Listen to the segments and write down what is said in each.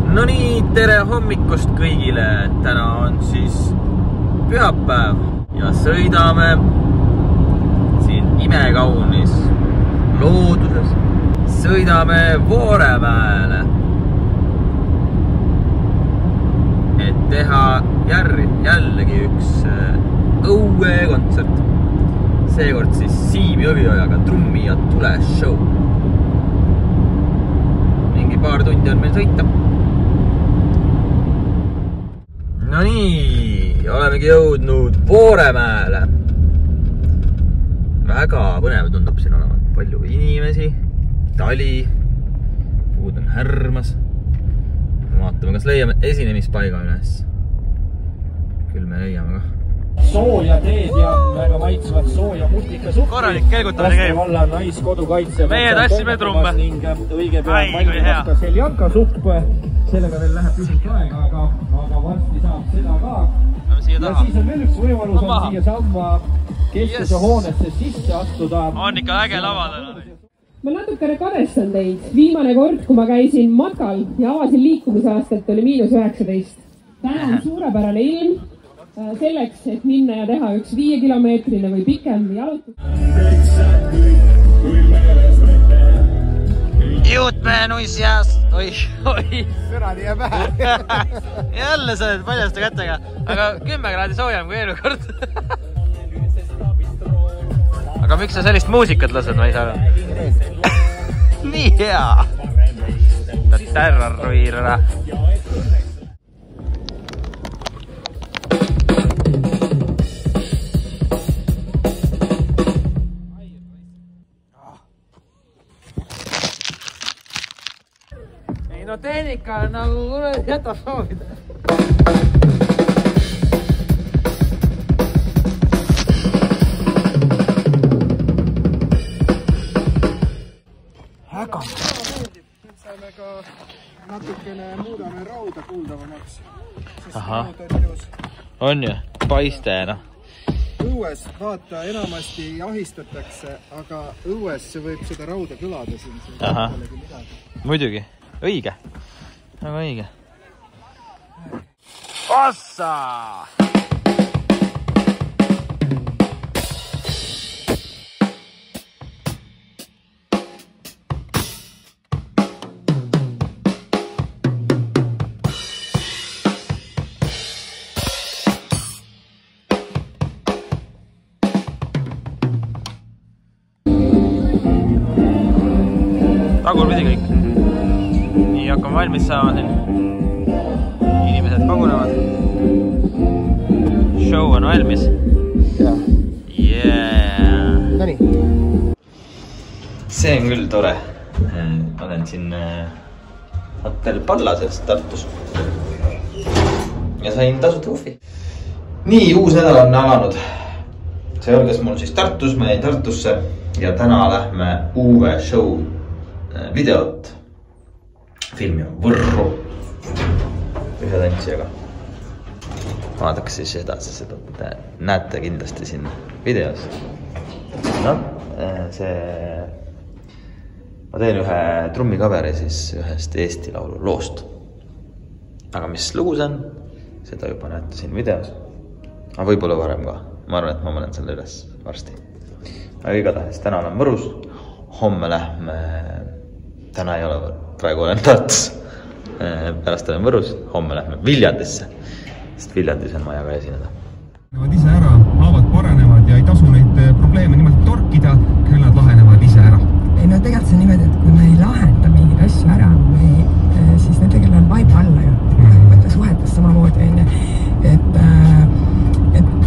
No nii, tere hommikust kõigile. Täna on siis pühapäev ja sõidame siin imekaunis looduses. Sõidame Vooremäele, et teha jällegi üks õuekontsert. Seekord siis Siim Jõgiojaga trummi ja tule show. Mingi paar tundi on meil sõita. No nii, olemegi jõudnud Vooremäele. Väga põnev tundub siin olevat. Palju inimesi, tali, puud on härmas. Vaatame, kas leiame esinemispaiga üles. Küll me leiame ka. Sooja teed ja väga maitsvad sooja mutlika suppe. Korralik kelgutamine käib. Valla naiskodukaitse. Meie tassime trumme. Ning õige peal valmivad ka seljanka supp. Sellega veel läheb pisut aega, aga varsti saab seda ka. Ja siis on veel üks võimalus on siia samma keskuse hoonesse sisse astuda. On ikka äge lavada. Ma natukene kadestan teid. Viimane kord, kui ma käisin matkal ja avasin liikumisaastat, oli -19. Täna on suurepärane ilm. Selleks, et minna ja teha üks 5-kilomeetrine või pikem jalutus. Juutmäe nuisjas! Oi! Sõrani ja pähe! Jälle sa oled paljaste kätega, aga 10 kraadi soojem kui eelmine kord. Aga miks sa sellist muusikat lased, ma ei saa aru? Nii hea! Terrorruirra! No tehnika on nagu jätab soovida. Äga. Nüüd saime ka natukene muudame rauda kuuldavamaks. Aha. On ju, paiste, noh. Õues, vaata, enamasti jahistatakse, aga õues võib seda rauda kõlada siin. Aha, muidugi. Õige, väga õige. Ossa! Tagurpidi kõik. Nii hakkame valmis saama siin. Inimesed pagunevad. Show on valmis. Yeah. Nonii. See on küll tore. Olen siin Hotel Pallases Tartus. Ja sain tasuta uffi. Nii, uus nädal on alanud. See olges mul siis Tartus, ma jäin Tartusse. Ja täna lähme uue show videot filmi on Võrru ühe tantsijaga. Vaadake siis edasi seda, näete kindlasti siin videos. No, ma teen ühe trummikaveri siis ühest Eesti Laulu loost. Aga mis lugu see on, seda juba näete siin videos. Aga võib-olla varem ka. Ma arvan, et ma panen selle üles varsti. Aga igatahes, täna olen Võrus. Homme lähme, täna ei ole, praegu olen Tartus. Pärast olen Võrus, homme lähme Viljandisse, sest Viljandis on vaja ka esineda. Nad ise ära, haavad paranevad ja ei tasu neid probleeme nimelt torkida, küll nad lahenevad ise ära. Ei, no tegelikult see niimoodi, et kui me ei lahenda mingeid asju ära, siis need tegelikult on vaipa alla ju. Võtta suhetes samamoodi on ju, et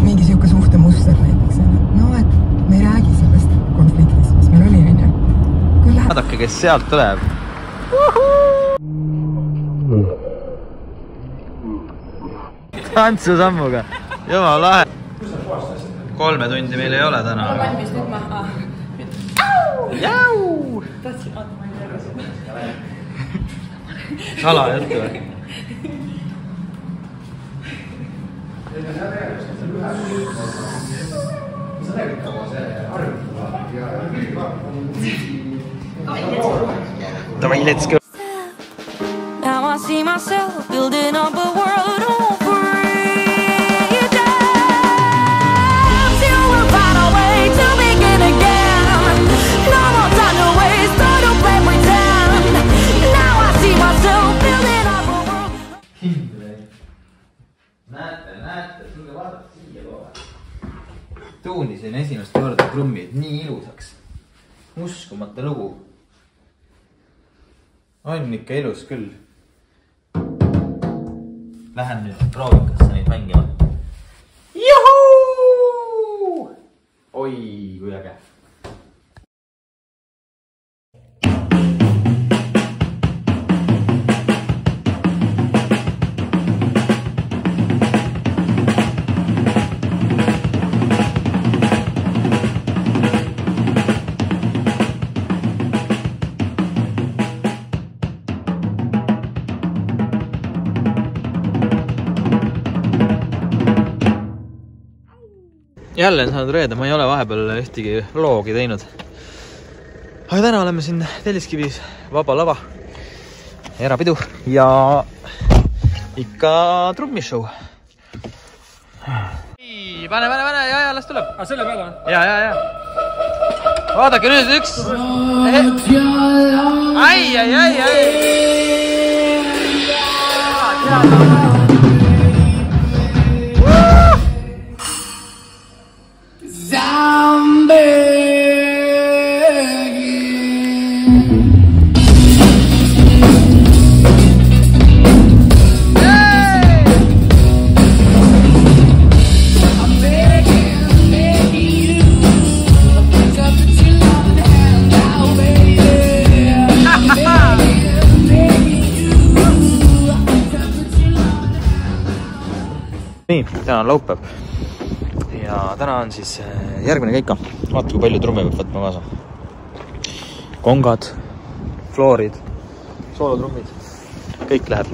mingi siuke suhtemuster näiteks. No, et me ei räägi sellest konfliktist, mis meil oli on ju. Vaadake, kes sealt tuleb. Tantsusammuga. Jumal lahe. 3 tundi meil ei ole täna. Olen valmis nüüd maha. Jau! Tahtsin, oota, ma ei tea. Sala juttu või? Davai, let's go. Now I see myself building up a world over dams. You will find a way to begin again. No more time to waste, don't play pretend. Now I see myself building up a world. Näete, tulge vaadata siia kohe. Tuunisin esimest korda trummid nii ilusaks. Uskumata lugu. On ikka ilus küll. Lähen nüüd proovikasse neid mängima. Juhuu! Oi, kui äge. Jälle on saanud reede, ma ei ole vahepeal ühtegi vlogi teinud. Aga täna oleme siin Telliskivis vaba lava, erapidu ja ikka trummishow. Pane, ja, las tuleb. Selle peale on? Ja. Vaadake nüüd üks. Ai. Nii, täna on laupäev ja täna on siis järgmine keika. Vaata, kui palju trumme peab võtma kaasa. Kongad, floorid, soolotrummid, kõik läheb.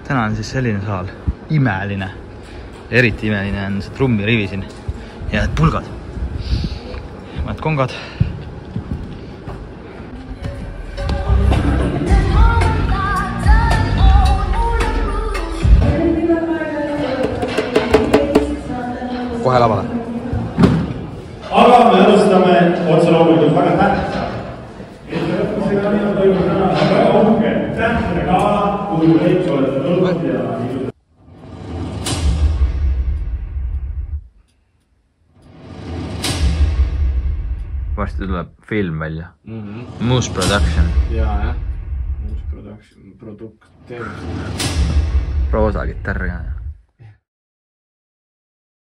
Täna on siis selline saal, imeline. Eriti imeline on see trummirivi siin ja need pulgad. Mõned kongad. Kohe lavale. Aga me alustame otse loomulikult väga tähtsa. Toimub täna väga uhke tähtsane gala, kuhu kõik olete tulnud ja Varsti tuleb film välja. Moose Production. Jaa, Moose Production, produkt, teenust. Roosa kitarr ka.